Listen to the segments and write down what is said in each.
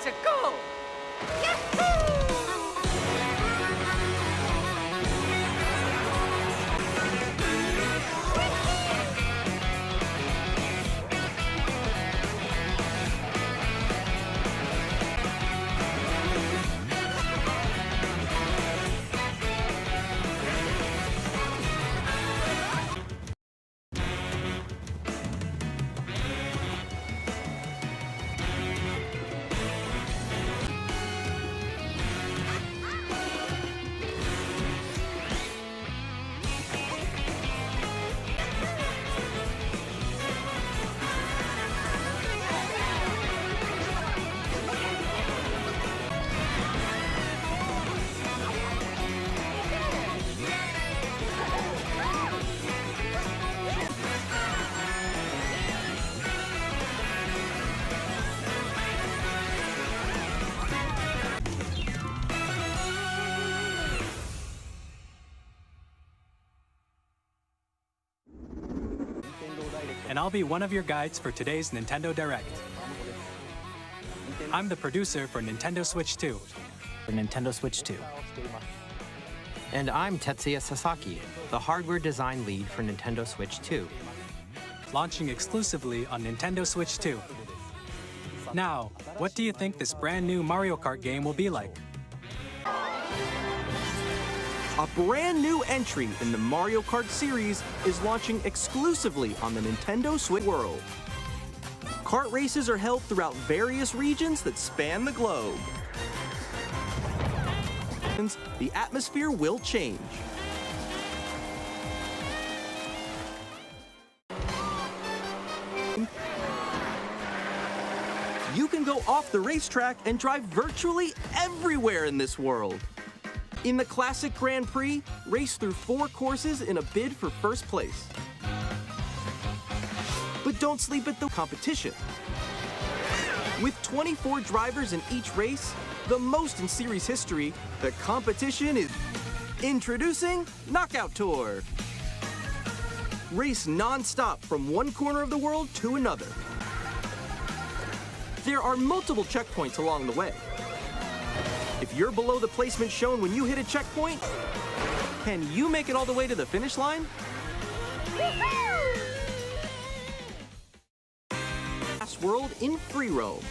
Let's go! And I'll be one of your guides for today's Nintendo Direct. I'm the producer for Nintendo Switch 2. And I'm Tetsuya Sasaki, the hardware design lead for Nintendo Switch 2. Launching exclusively on Nintendo Switch 2. Now, what do you think this brand new Mario Kart game will be like? A brand new entry in the Mario Kart series is launching exclusively on the Nintendo Switch World. Kart races are held throughout various regions that span the globe. The atmosphere will change. You can go off the racetrack and drive virtually everywhere in this world. In the Classic Grand Prix, race through 4 courses in a bid for first place. But don't sleep at the competition. With 24 drivers in each race, the most in series history, the competition is introducing Knockout Tour. Race non-stop from one corner of the world to another. There are multiple checkpoints along the way. If you're below the placement shown when you hit a checkpoint, can you make it all the way to the finish line? Last world in free roam.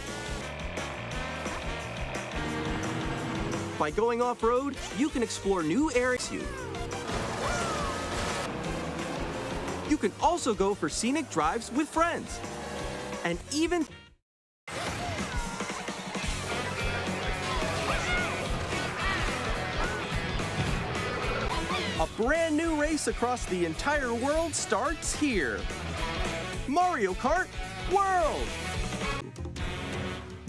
By going off-road, you can explore new areas. You can also go for scenic drives with friends. And even a brand new race across the entire world starts here. Mario Kart World!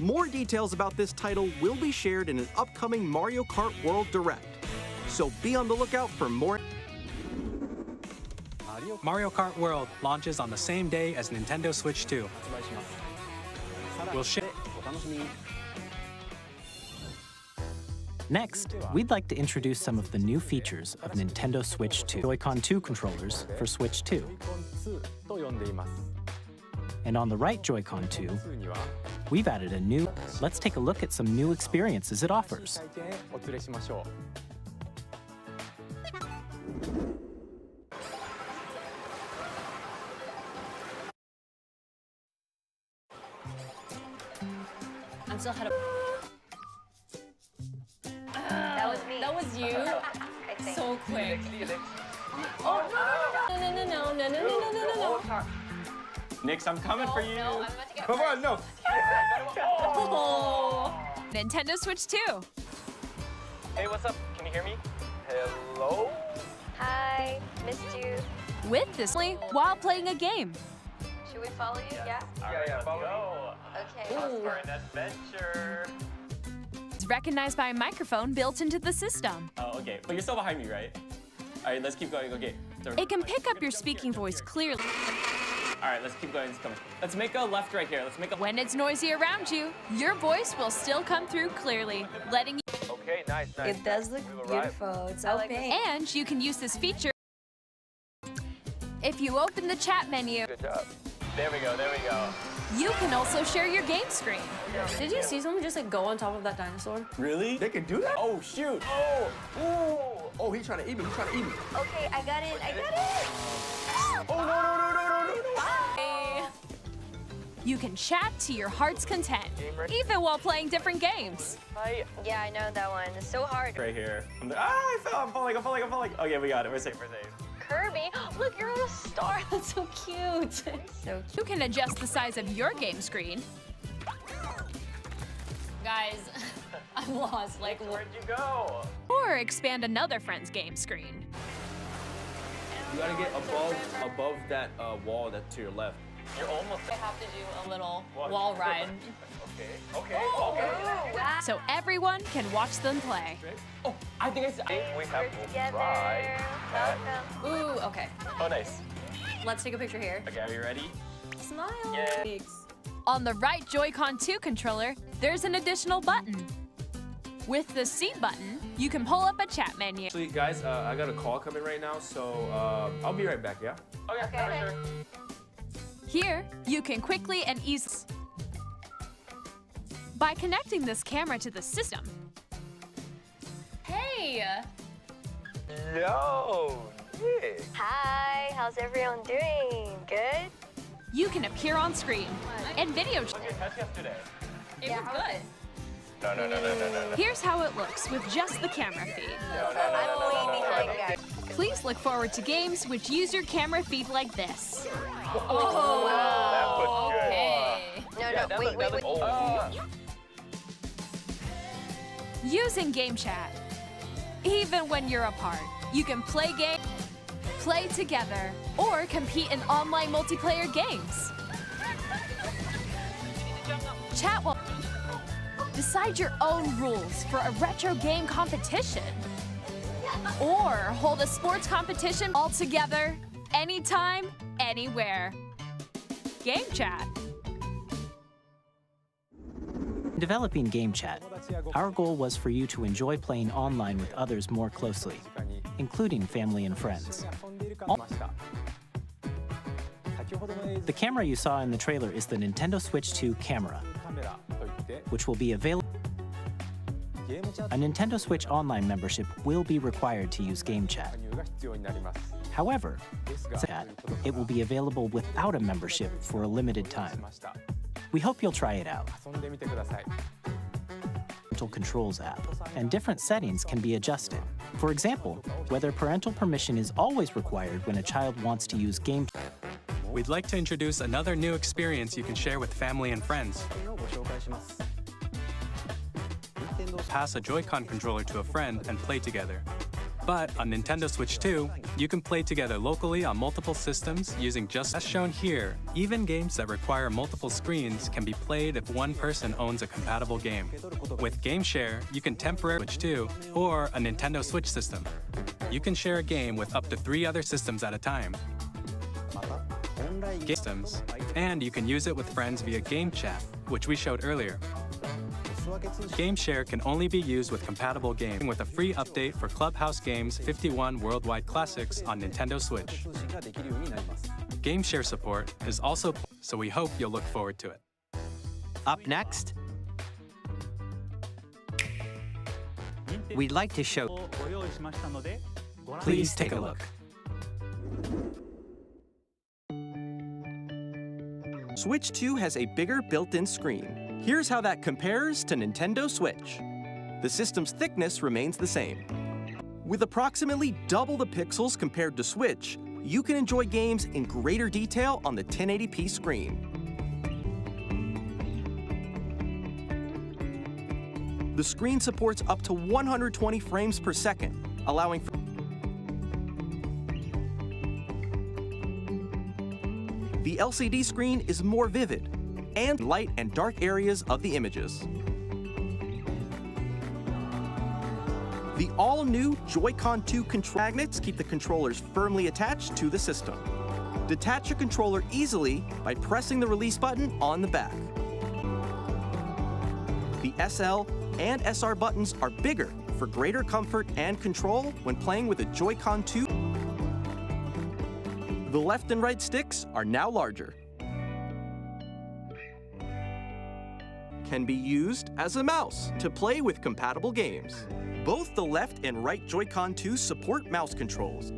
More details about this title will be shared in an upcoming Mario Kart World Direct, so be on the lookout for more. Mario Kart World launches on the same day as Nintendo Switch 2. We'll ship. Next, we'd like to introduce some of the new features of Nintendo Switch 2. Joy-Con 2 controllers for Switch 2. And on the right Joy-Con 2, we've added a new... Let's take a look at some new experiences it offers. I'm still ahead of... That was me. That was you? I think. So quick. Oh, no. Nix, I'm coming for you. No, I'm about to get Come on, no. Oh. Nintendo Switch 2. Hey, what's up? Can you hear me? Hello? Hi, missed you. With this while playing a game. Should we follow you? Yeah? Yeah, follow me. Okay. Let's for an adventure. It's recognized by a microphone built into the system. Oh, okay. But you're still behind me, right? All right, let's keep going. Okay. It can pick up your speaking voice clearly. All right, let's keep going. Let's make a left right here. Let's make a... When it's noisy around you, your voice will still come through clearly, letting you... Okay, nice. It does look beautiful. It's so pink. And you can use this feature if you open the chat menu. Good job. There we go, there we go. You can also share your game screen. Did you see someone just like go on top of that dinosaur? Really? They can do that? Oh, shoot. Oh, he's trying to eat me. He's trying to eat me. Okay, I got it. I got it. Oh, no. Bye. You can chat to your heart's content, even while playing different games. Hi. Yeah, I know that one. It's so hard. Right here. I fell. I'm falling. Okay, we got it. We're safe. Kirby, look, you're on a star. That's so cute. So You can adjust the size of your game screen. guys, I'm lost. Like, Where'd you go? Or expand another friend's game screen. You gotta get above that wall that's to your left. You're almost. I have to do a little What? wall ride. Okay. So everyone can watch them play. Oh, I think We have We're to together. try. Welcome. Ooh, okay. Oh, nice. Let's take a picture here. Okay, are you ready? Smile. Yeah. Thanks. On the right Joy-Con 2 controller, there's an additional button. With the C button, you can pull up a chat menu. Actually, guys, I got a call coming right now, so I'll be right back, yeah? Okay, Okay. sure. Here, you can quickly and easily. By connecting this camera to the system, Hey! Yo, Nick. Hi, how's everyone doing? Good? you can appear on screen and video. What's your test yesterday? It was good. No. Here's how it looks with just the camera feed. I'm way behind, guys. Please look forward to games which use your camera feed like this. That was good. Hey. No, wait. Oh. Using Game Chat. Even when you're apart, you can play together, or compete in online multiplayer games. Chat will decide your own rules for a retro game competition. Or hold a sports competition all together, anytime, anywhere. Game Chat. In developing Game Chat, our goal was for you to enjoy playing online with others more closely, including family and friends. The camera you saw in the trailer is the Nintendo Switch 2 camera, which will be available. A Nintendo Switch Online membership will be required to use Game Chat. However, it will be available without a membership for a limited time. We hope you'll try it out. Parental Controls app, and different settings can be adjusted. For example, whether parental permission is always required when a child wants to use Game Chat. We'd like to introduce another new experience you can share with family and friends. Pass a Joy-Con controller to a friend and play together. But on Nintendo Switch 2, you can play together locally on multiple systems using just as shown here. Even games that require multiple screens can be played if one person owns a compatible game. With Game Share, you can temporarily Switch 2 or a Nintendo Switch system. You can share a game with up to 3 other systems at a time. Systems, and you can use it with friends via Game Chat, which we showed earlier. Game Share can only be used with compatible games, with a free update for Clubhouse Games 51 Worldwide Classics on Nintendo Switch. Game Share support is also, so we hope you'll look forward to it. Up next, we'd like to show. Please take a look. Switch 2 has a bigger built-in screen. Here's how that compares to Nintendo Switch. The system's thickness remains the same. With approximately double the pixels compared to Switch, you can enjoy games in greater detail on the 1080p screen. The screen supports up to 120 frames per second, allowing for the LCD screen is more vivid, and light and dark areas of the images. The all-new Joy-Con 2 control magnets keep the controllers firmly attached to the system. Detach a controller easily by pressing the release button on the back. The SL and SR buttons are bigger for greater comfort and control when playing with a Joy-Con 2. The left and right sticks are now larger. can be used as a mouse to play with compatible games. Both the left and right Joy-Con 2 support mouse controls.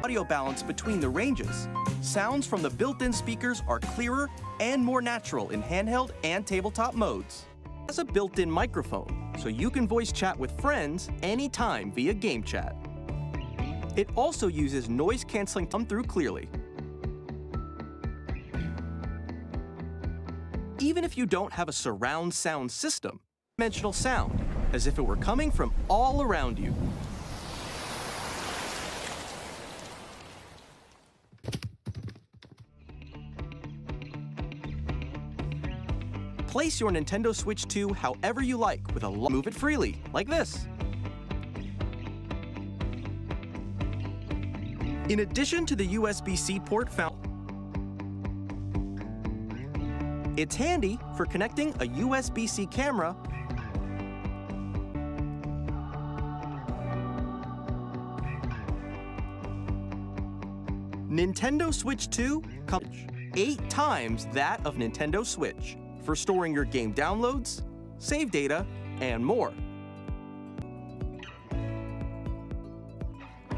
Audio balance between the ranges. Sounds from the built-in speakers are clearer and more natural in handheld and tabletop modes. It has a built-in microphone, so you can voice chat with friends anytime via game chat. It also uses noise canceling to come through clearly. Even if you don't have a surround sound system, dimensional sound, as if it were coming from all around you. Place your Nintendo Switch 2 however you like with a move it freely, like this. In addition to the USB-C port found, it's handy for connecting a USB-C camera Nintendo Switch 2 comes 8 times that of Nintendo Switch for storing your game downloads, save data, and more.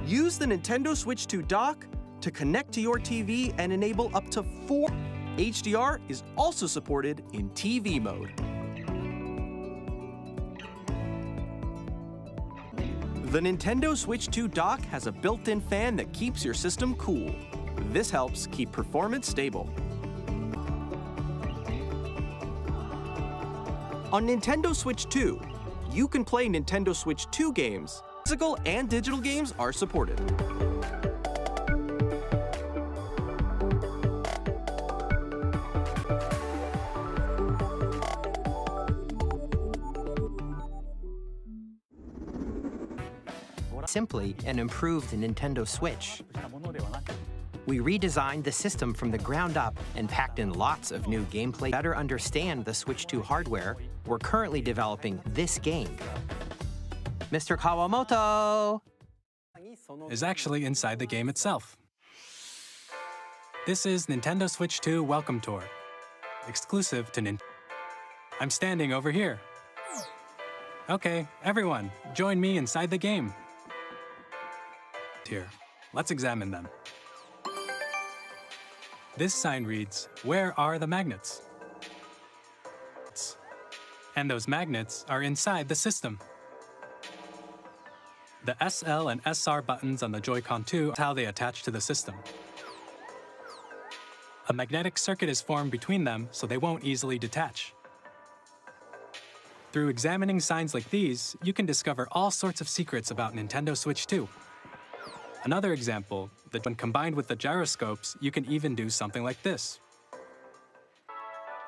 Use the Nintendo Switch 2 dock to connect to your TV and enable up to 4. HDR is also supported in TV mode. The Nintendo Switch 2 dock has a built-in fan that keeps your system cool. This helps keep performance stable. On Nintendo Switch 2, you can play Nintendo Switch 2 games. Physical and digital games are supported. Simply an improved Nintendo Switch. We redesigned the system from the ground up and packed in lots of new gameplay. To better understand the Switch 2 hardware, we're currently developing this game. Mr. Kawamoto is actually inside the game itself. This is Nintendo Switch 2 Welcome Tour, exclusive to Nintendo. I'm standing over here. Okay, everyone, join me inside the game. Here, let's examine them. This sign reads, "Where are the magnets?" And those magnets are inside the system. The SL and SR buttons on the Joy-Con 2 are how they attach to the system. A magnetic circuit is formed between them so they won't easily detach. Through examining signs like these, you can discover all sorts of secrets about Nintendo Switch 2. Another example, that when combined with the gyroscopes, you can even do something like this.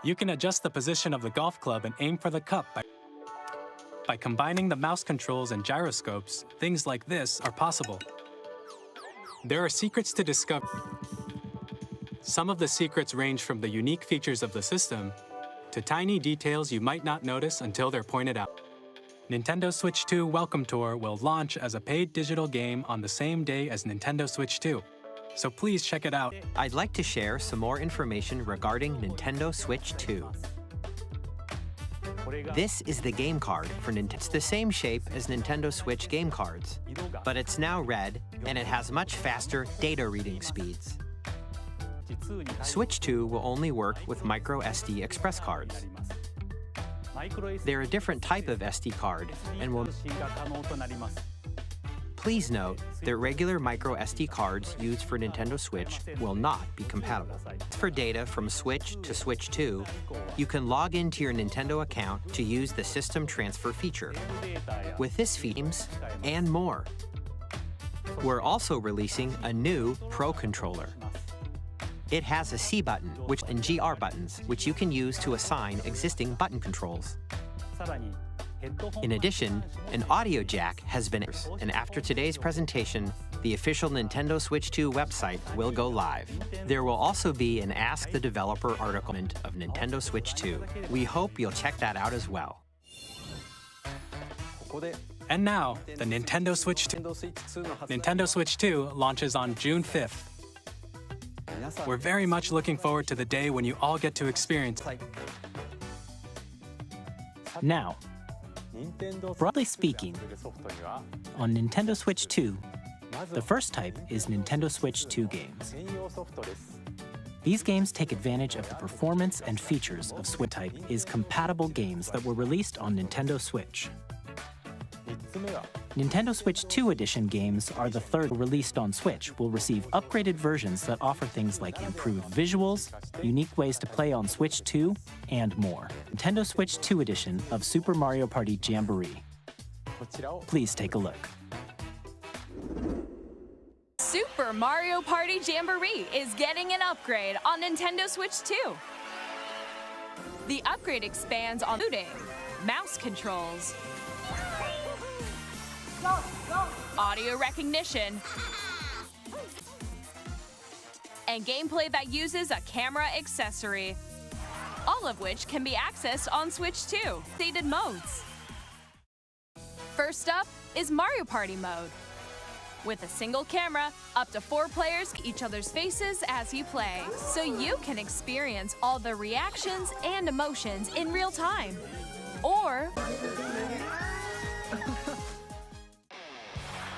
You can adjust the position of the golf club and aim for the cup by combining the mouse controls and gyroscopes. Things like this are possible. There are secrets to discover. Some of the secrets range from the unique features of the system to tiny details you might not notice until they're pointed out. Nintendo Switch 2 Welcome Tour will launch as a paid digital game on the same day as Nintendo Switch 2, so please check it out. I'd like to share some more information regarding Nintendo Switch 2. This is the game card for Nintendo. It's the same shape as Nintendo Switch game cards, but it's now red and it has much faster data reading speeds. Switch 2 will only work with micro SD express cards. They're a different type of SD card and will... Please note that regular micro SD cards used for Nintendo Switch will not be compatible. For data from Switch to Switch 2, you can log into your Nintendo account to use the system transfer feature. With this features and more. We're also releasing a new Pro Controller. It has a C button and GR buttons, which you can use to assign existing button controls. In addition, an audio jack has been added, and after today's presentation, the official Nintendo Switch 2 website will go live. There will also be an Ask the Developer article of Nintendo Switch 2. We hope you'll check that out as well. And now, the Nintendo Switch 2. Nintendo Switch 2 launches on June 5th. We're very much looking forward to the day when you all get to experience it. Now, broadly speaking, on Nintendo Switch 2, the first type is Nintendo Switch 2 games. These games take advantage of the performance and features of Switch type is compatible games that were released on Nintendo Switch. Nintendo Switch 2 Edition games are the third released on Switch will receive upgraded versions that offer things like improved visuals, unique ways to play on Switch 2, and more. Nintendo Switch 2 Edition of Super Mario Party Jamboree. Please take a look. Super Mario Party Jamboree is getting an upgrade on Nintendo Switch 2. The upgrade expands on shooting, mouse controls, audio recognition, and gameplay that uses a camera accessory, all of which can be accessed on Switch 2. Stated modes. First up is Mario Party mode. With a single camera, up to 4 players see each other's faces as you play, so you can experience all the reactions and emotions in real time. Or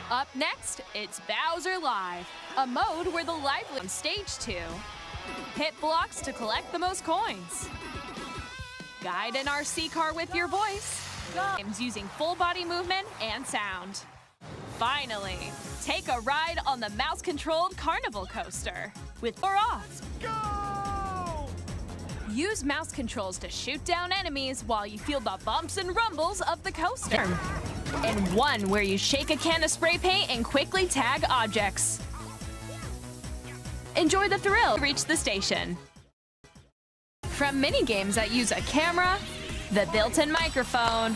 up next, it's Bowser Live, a mode where the lively on stage 2. Hit blocks to collect the most coins. Guide an RC car with your voice. Games using full body movement and sound. Finally, take a ride on the mouse-controlled Carnival Coaster with or off. Go! Use mouse controls to shoot down enemies while you feel the bumps and rumbles of the coaster. And one where you shake a can of spray paint and quickly tag objects. Enjoy the thrill. Reach the station. From mini games that use a camera, the built-in microphone,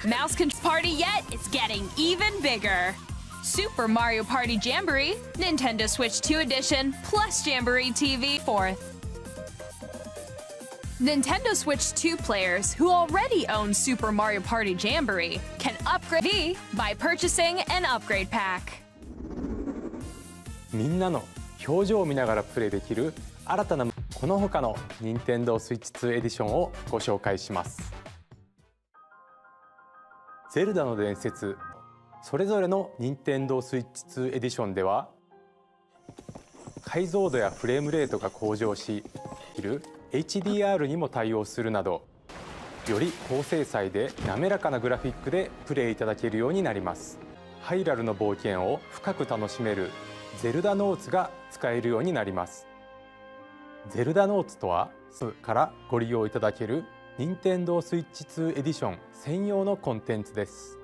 mouse party yet it's getting even bigger. Super Mario Party Jamboree, Nintendo Switch 2 Edition, plus Jamboree TV 4th. Nintendo Switch 2 players who already own Super Mario Party Jamboree can upgrade V by purchasing an upgrade pack. みんなの表情を見ながらプレイできる新たなこの他の Nintendo Switch 2 Edition をご紹介します。ゼルダの伝説、それぞれの Nintendo Switch 2 Edition では解像度やフレームレートが向上し、HDR にも対応するなど、より高精細で滑らかなグラフィックでプレイいただけるようになります。ハイラルの冒険を深く楽しめるゼルダノーツが使えるようになります。ゼルダノーツとは、からご利用いただける Nintendo Switch 2 Edition 専用のコンテンツです。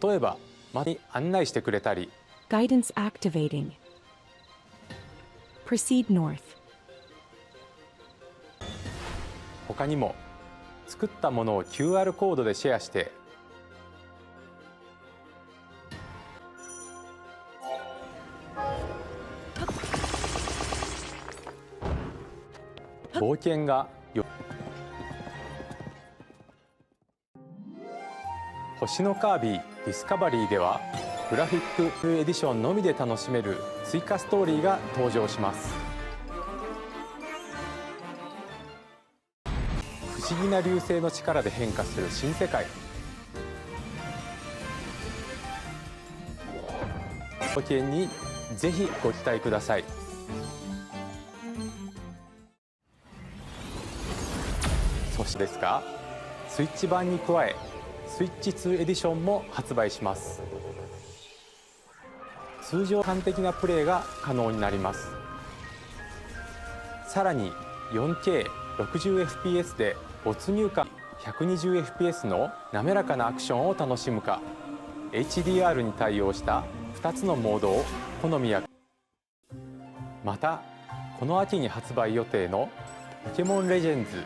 例えば、街に案内してくれたり、Guidance activating. Proceed north. 他にも作ったものを QR コードでシェアして冒険が星のカービィディスカバリーではグラフィックエディションのみで楽しめる追加ストーリーが登場します。不思議な流星の力で変化する新世界。冒険にぜひご期待ください。そしてですが、スイッチ版に加え、スイッチ2エディションも発売します。通常完璧なプレイが可能になります。さらに 4K60fps で没入感 120fps の滑らかなアクションを楽しむか、 HDR に対応した2つのモードを好みや、またこの秋に発売予定のポケモンレジェンズ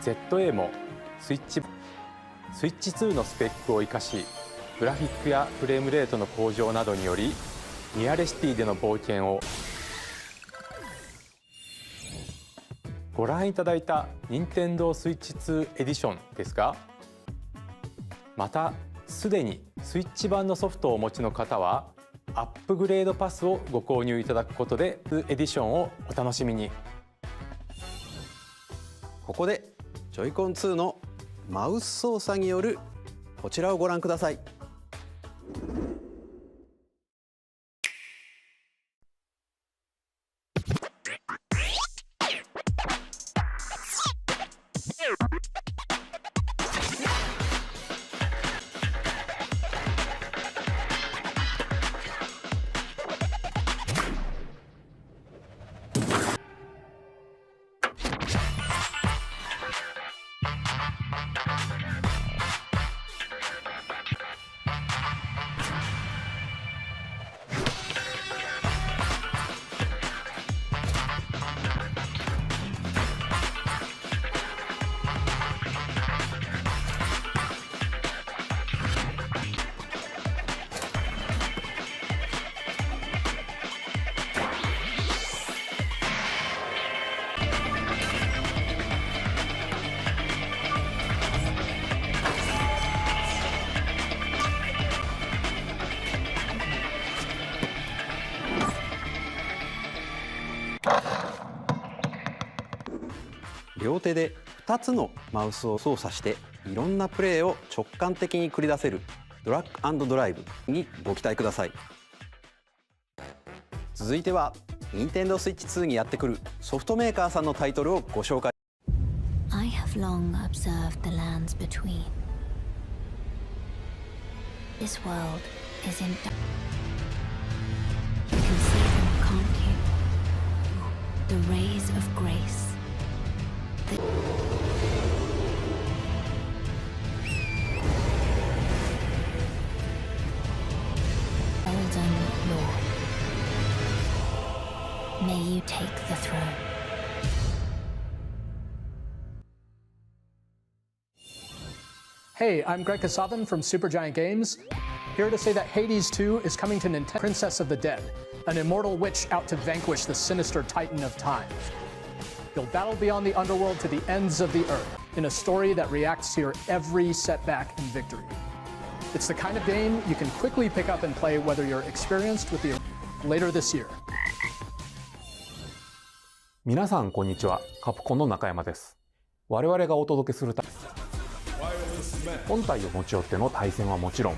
ZA もスイッチ2のスペックを生かし、グラフィックやフレームレートの向上などによりニアレシティでの冒険をご覧いただいた Nintendo Switch 2 Edition ですが、またすでにスイッチ版のソフトをお持ちの方はアップグレードパスをご購入いただくことでエディションをお楽しみに。ここでジョイコン2のマウス操作によるこちらをご覧ください。両手で2つのマウスを操作していろんなプレーを直感的に繰り出せるドラッグ&ドライブにご期待ください。続いては Nintendo Switch 2にやってくるソフトメーカーさんのタイトルをご紹介。 I have long observed the lands between. This world is in dark. You can see them, can't you? The rays of grace. The Elden Lord. May you take the throne. Hey, I'm Greg Kasavin from Supergiant Games, here to say that Hades 2 is coming to Nintendo. Princess of the Dead, an immortal witch out to vanquish the sinister titan of time. You'll battle beyond the underworld to the ends of the earth, in a story that reacts to your every setback and victory. It's the kind of game you can quickly pick up and play whether you're experienced with the later this year. 皆さんこんにちは、カプコンの中山です。我々がお届けする本体を持ち寄っての対戦はもちろん、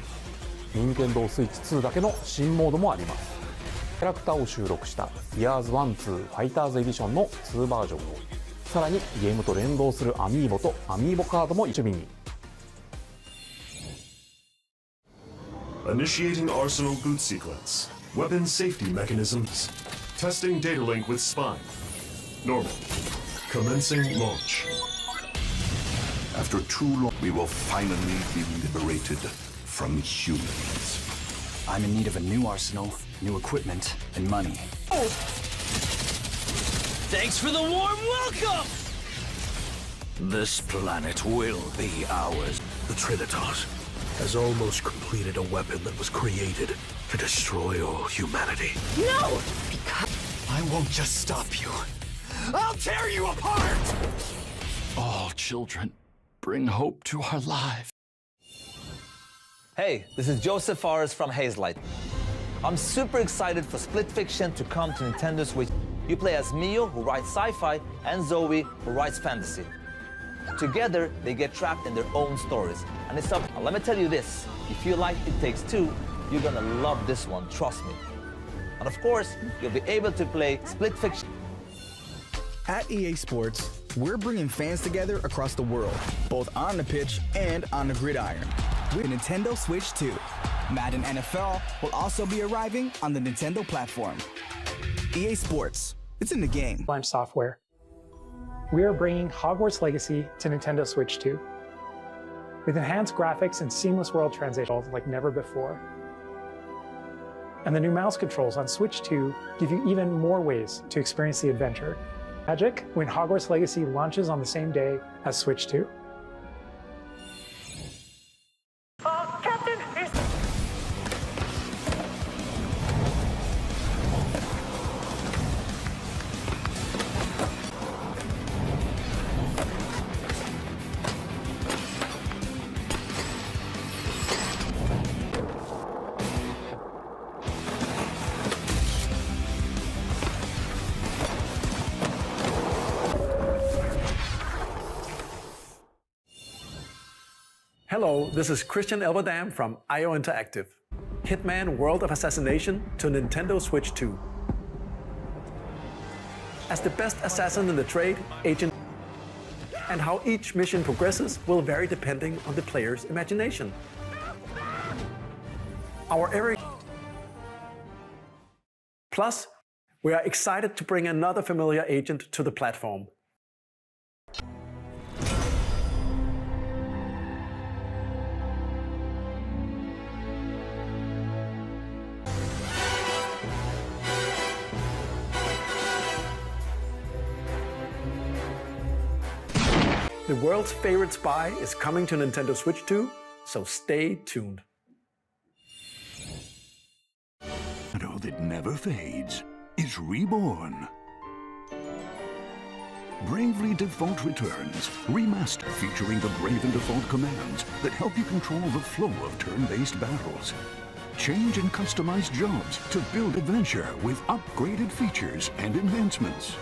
任天堂スイッチ2だけの新モードもあります。キャラクターを収録した Years 1-2 ファイターズエディションの2バージョンを、さらにゲームと連動するアミーボとアミーボカードも一緒に。Initiating Arsenal boot sequence. Weapon safety mechanisms. Testing data link with spine. Normal. Commencing launch. After too long, we will finally be liberated from humans. I'm in need of a new arsenal, new equipment, and money. Oh. Thanks for the warm welcome! This planet will be ours. The Trinitas has almost completed a weapon that was created to destroy all humanity. No! I won't just stop you. I'll tear you apart! All children bring hope to our lives. Hey, this is Joseph Fares from Hazelight. I'm super excited for Split Fiction to come to Nintendo Switch. You play as Mio, who writes sci-fi, and Zoe, who writes fantasy. Together, they get trapped in their own stories. And it's up. Now, let me tell you this. If you like It Takes Two, you're gonna love this one, trust me. And of course, you'll be able to play Split Fiction. At EA Sports, we're bringing fans together across the world, both on the pitch and on the gridiron. With Nintendo Switch 2, Madden NFL will also be arriving on the Nintendo platform. EA Sports, it's in the game. Launch software. We are bringing Hogwarts Legacy to Nintendo Switch 2. With enhanced graphics and seamless world transition like never before. And the new mouse controls on Switch 2 give you even more ways to experience the adventure. Magic when Hogwarts Legacy launches on the same day as Switch 2. Hello, this is Christian Elverdam from IO Interactive. Hitman World of Assassination to Nintendo Switch 2. As the best assassin in the trade, Agent and how each mission progresses will vary depending on the player's imagination. Our area. Plus, we are excited to bring another familiar agent to the platform. The world's favorite spy is coming to Nintendo Switch 2, so stay tuned. Shadow that never fades is reborn. Bravely Default returns, remastered, featuring the Brave and Default commands that help you control the flow of turn-based battles. Change and customize jobs to build adventure with upgraded features and enhancements.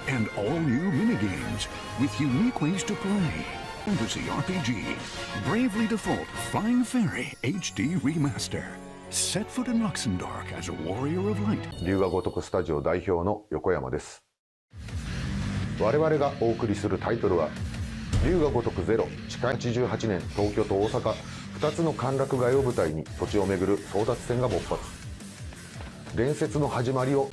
And all-new minigames with unique ways to play. Fantasy RPG, Bravely Default Flying Fairy HD Remaster. Set foot in Luxembourg as a warrior of light. 龍が如くスタジオ代表の横山です。我々がお送りするタイトルは龍が如くゼロ。近88年東京と大阪2つの歓楽街を舞台に土地を巡る争奪戦が勃発。伝説の始まりを。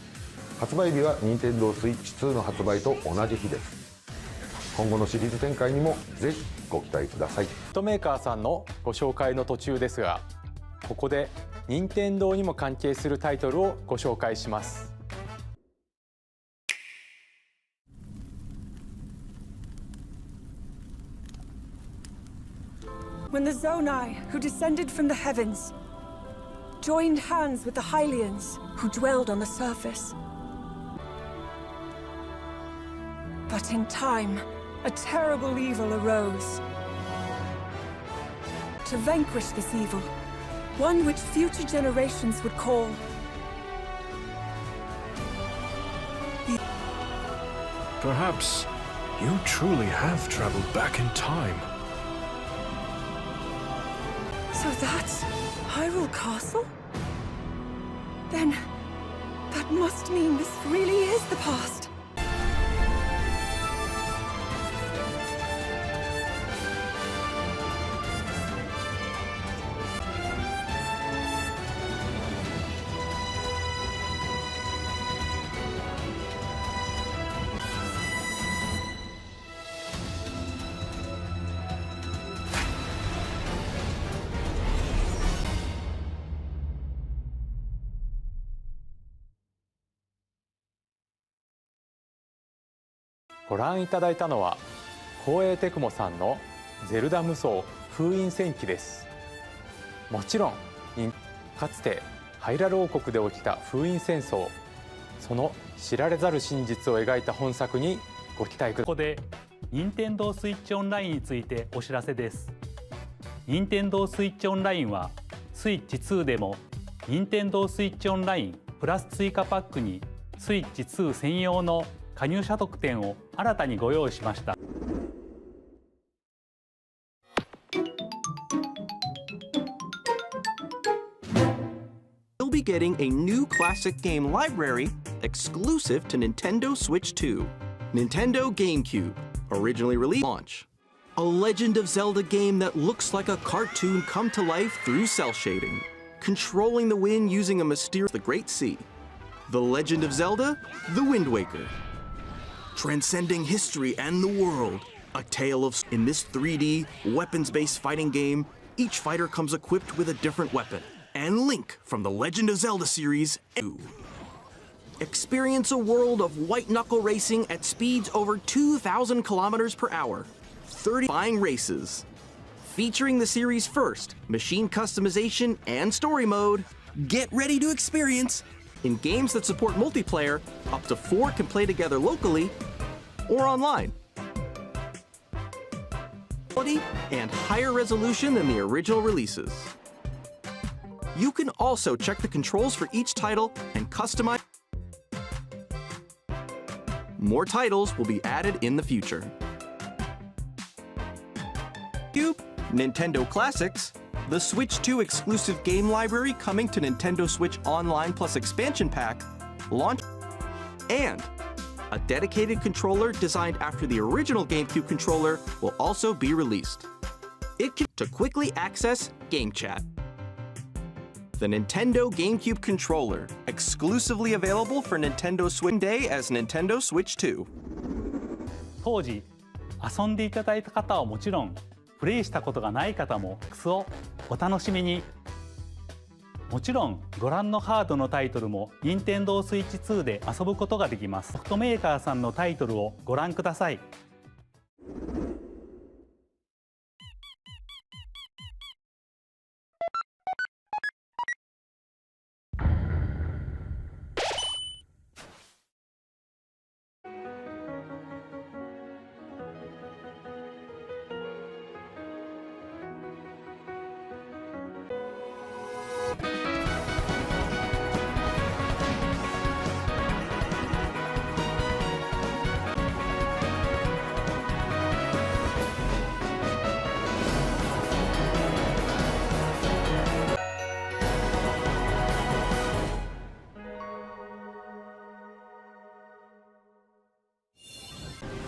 発売日は Nintendo Switch 2の発売と同じ日です。今後のシリーズ展開にもぜひご期待ください。ヒットメーカーさんのご紹介の途中ですが、ここで任天堂にも関係するタイトルをご紹介します。When the Zonai, who descended from the heavens, joined hands with the Hylians, who dwelled on the surface. But in time, a terrible evil arose. To vanquish this evil, one which future generations would call the... Perhaps you truly have traveled back in time. So that's Hyrule Castle? Then that must mean this really is the past.ご覧いただいたのは光栄テクモさんのゼルダ無双封印戦記です。もちろんかつてハイラル王国で起きた封印戦争、その知られざる真実を描いた本作にご期待ください。ここで任天堂スイッチオンラインについてお知らせです。任天堂スイッチオンラインはスイッチ2でも任天堂スイッチオンラインプラス追加パックにスイッチ2専用の加入者特典を新たにご用意しました。You'll be getting a new classic game library exclusive to Nintendo Switch 2. Nintendo GameCube, originally released launch. A Legend of Zelda game that looks like a cartoon come to life through cell shading. Controlling the wind using a mysterious the Great Sea. The Legend of Zelda, The Wind Waker. Transcending history and the world, a tale of... In this 3D, weapons-based fighting game, each fighter comes equipped with a different weapon. And Link from the Legend of Zelda series. Experience a world of white-knuckle racing at speeds over 2,000 kilometers per hour. 30 flying races. Featuring the series' first machine customization and story mode. Get ready to experience. In games that support multiplayer, up to 4 can play together locally or online. Quality and higher resolution than the original releases. You can also check the controls for each title and customize. More titles will be added in the future. Cube Nintendo Classics, the Switch 2 exclusive game library coming to Nintendo Switch Online plus expansion pack, launch, and a dedicated controller designed after the original GameCube controller will also be released. It can to quickly access Game Chat. The Nintendo GameCube controller, exclusively available for Nintendo Switch Day as Nintendo Switch 2. 当時遊んでいただいた方はもちろんプレイしたことがない方もをお楽しみに。もちろんご覧のハードのタイトルも Nintendo Switch 2で遊ぶことができます。ソフトメーカーさんのタイトルをご覧ください。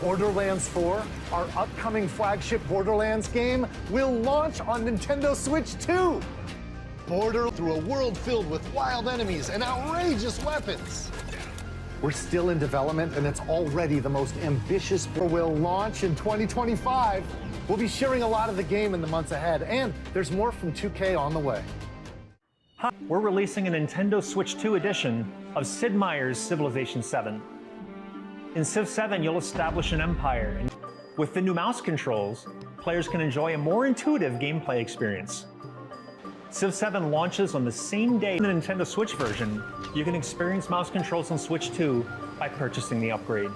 Borderlands 4, our upcoming flagship Borderlands game, will launch on Nintendo Switch 2! Border through a world filled with wild enemies and outrageous weapons! We're still in development and it's already the most ambitious. Will launch in 2025. We'll be sharing a lot of the game in the months ahead, and there's more from 2K on the way. Hi, we're releasing a Nintendo Switch 2 edition of Sid Meier's Civilization 7. In Civ 7, you'll establish an empire, and with the new mouse controls, players can enjoy a more intuitive gameplay experience. Civ 7 launches on the same day in the Nintendo Switch version. You can experience mouse controls on Switch 2 by purchasing the upgrade.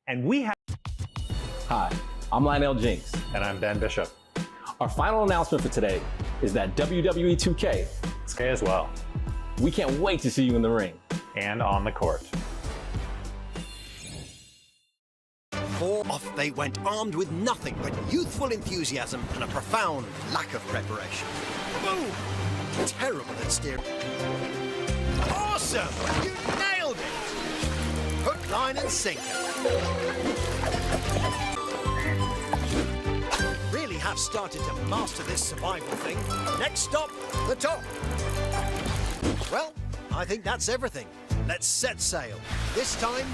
And we have... Hi, I'm Lionel Jinks. And I'm Ben Bishop. Our final announcement for today is that WWE 2K is K as well. We can't wait to see you in the ring. And on the court. Off they went, armed with nothing but youthful enthusiasm and a profound lack of preparation. Boom! Terrible at steering. Awesome! You nailed it! Hook, line, and sinker. Really have started to master this survival thing. Next stop, the top. Well, I think that's everything. Let's set sail. This time,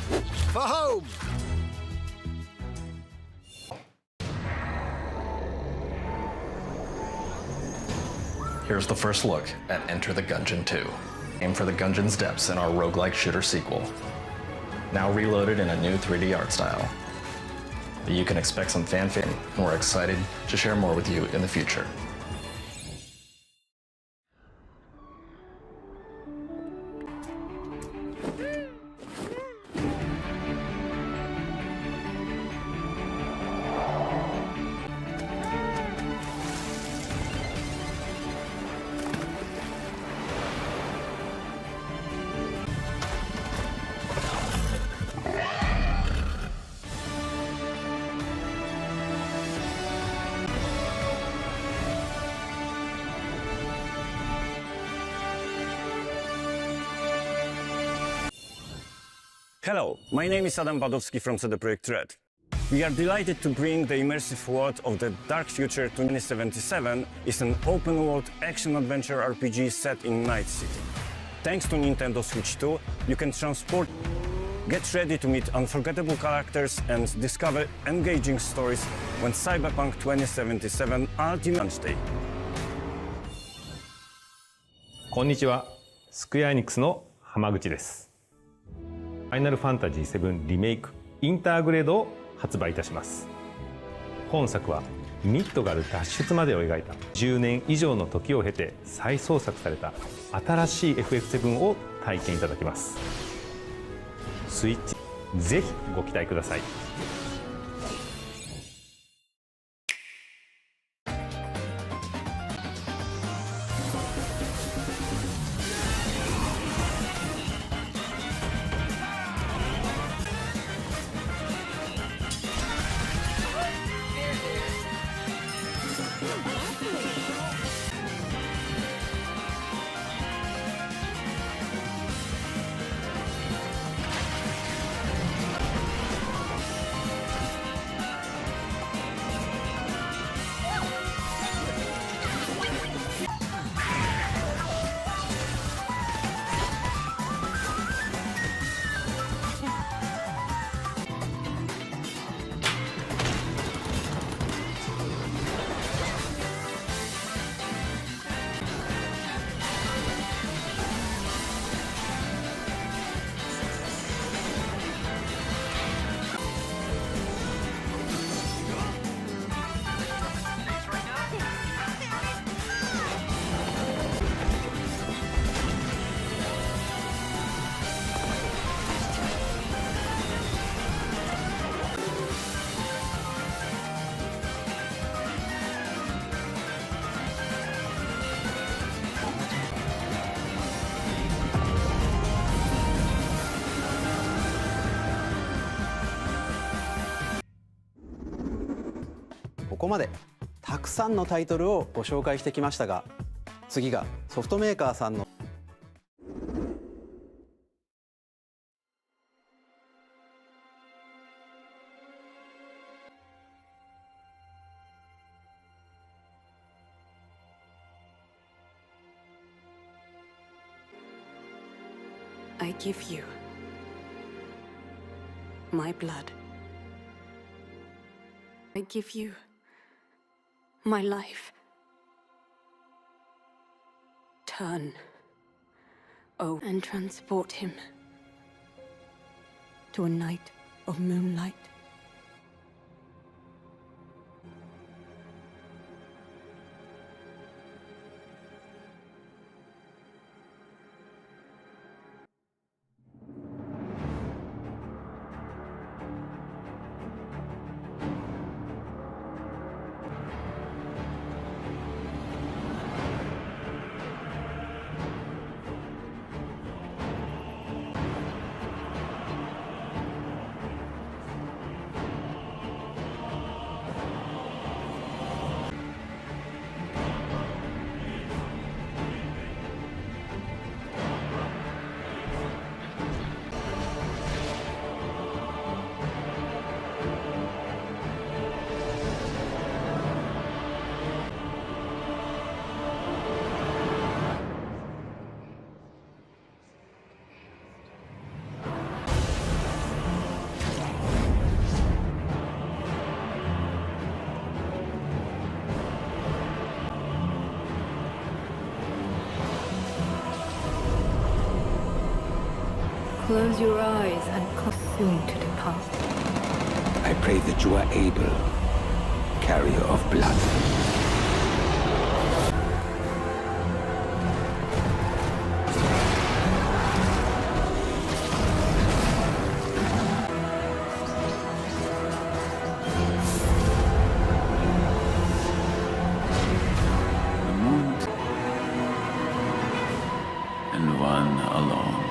for home. Here's the first look at Enter the Gungeon 2. Aim for the Gungeon's depths in our roguelike shooter sequel. Now reloaded in a new 3D art style. You can expect some fanfare, and we're excited to share more with you in the future. Hello, my name is Adam Badowski from CD Projekt Red. We are delighted to bring the immersive world of the Dark Future 2077 is an open-world action-adventure RPG set in Night City. Thanks to Nintendo Switch 2, you can transport. Get ready to meet unforgettable characters and discover engaging stories when Cyberpunk 2077 Ultimate Launch Day. こんにちは、スクエアエニックスの浜口です。ファイナルファンタジー7リメイクインターグレードを発売いたします。本作はミッドガル脱出までを描いた10年以上の時を経て再創作された新しい FF7 を体験いただけます。スイッチぜひご期待ください。ここまでたくさんのタイトルをご紹介してきましたが、次がソフトメーカーさんのI give you my blood. I give you my life. Turn, oh, and transport him to a night of moonlight. Close your eyes and come soon to depart. I pray that you are able, carrier of blood. The moon and one alone.「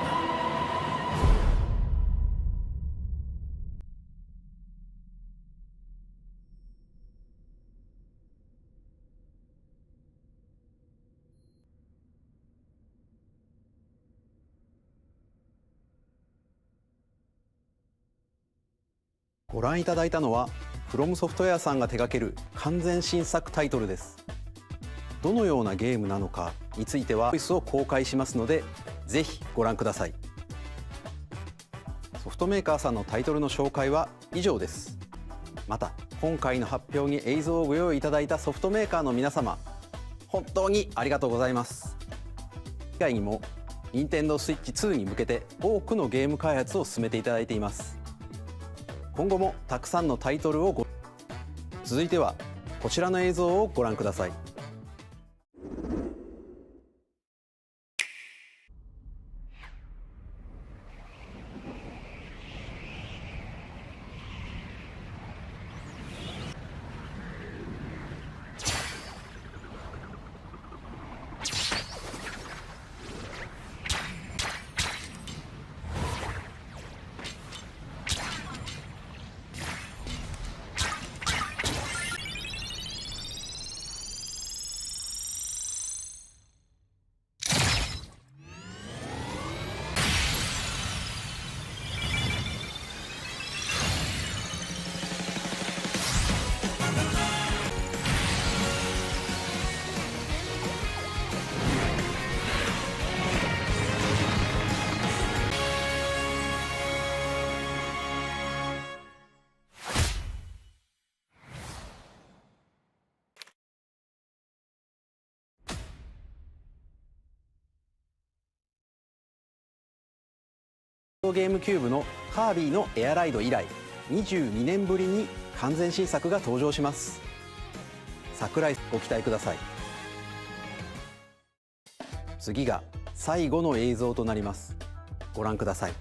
ご覧いただいたのはフロムソフトウェアさんが手掛ける完全新作タイトルです。どのようなゲームなのかについてはボイスを公開しますので、ぜひご覧ください。ソフトメーカーさんのタイトルの紹介は以上です。また今回の発表に映像をご用意いただいたソフトメーカーの皆様、本当にありがとうございます。以外にも Nintendo Switch 2に向けて多くのゲーム開発を進めていただいています。今後もたくさんのタイトルを続いてはこちらの映像をご覧ください。ゲームキューブのカービィのエアライド以来22年ぶりに完全新作が登場します。桜井ご期待ください。次が最後の映像となります。ご覧ください。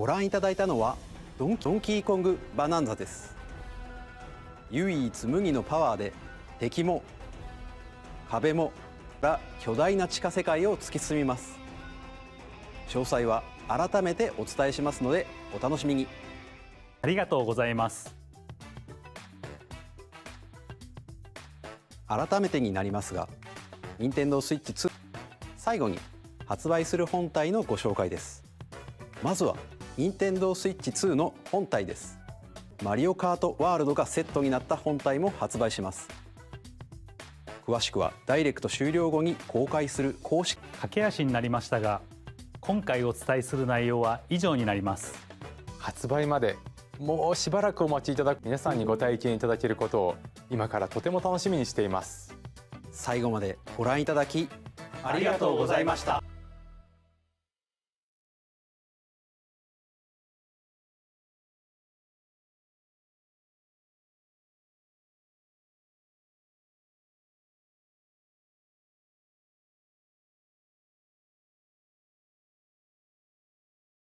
ご覧いただいたのはドンキーコングバナンザです。唯一無二のパワーで敵も壁もら巨大な地下世界を突き進みます。詳細は改めてお伝えしますのでお楽しみに。ありがとうございます。改めてになりますが、Nintendo Switch 2最後に発売する本体のご紹介です。まずは Nintendo Switch 2の本体です。マリオカートワールドがセットになった本体も発売します。詳しくはダイレクト終了後に公開する公式。駆け足になりましたが、今回お伝えする内容は以上になります。発売までもうしばらくお待ちいただく皆さんにご体験いただけることを今からとても楽しみにしています。最後までご覧いただきありがとうございました。